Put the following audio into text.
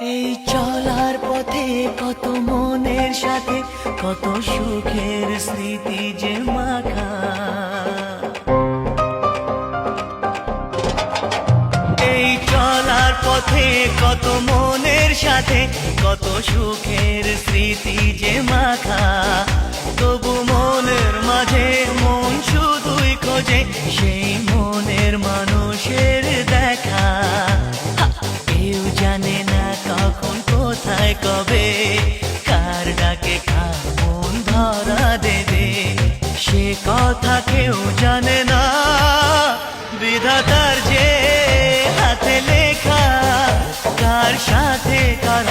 এই চলার পথে কত মনের সাথে কত সুখের স্মৃতি যে মাখা। এই চলার পথে কত মনের সাথে কত সুখের স্মৃতি যে মাখা। তবু মনের মাঝে মন শুধুই খোঁজে সেই মনের মানুষের দেখা। কেউ জানে না কখন কোথায় কবে কার ডাকে কার মন ধরা দেবে, সে কথা কেউ জানে না। বিধাতার যে হাতে লেখা কার সাথে কার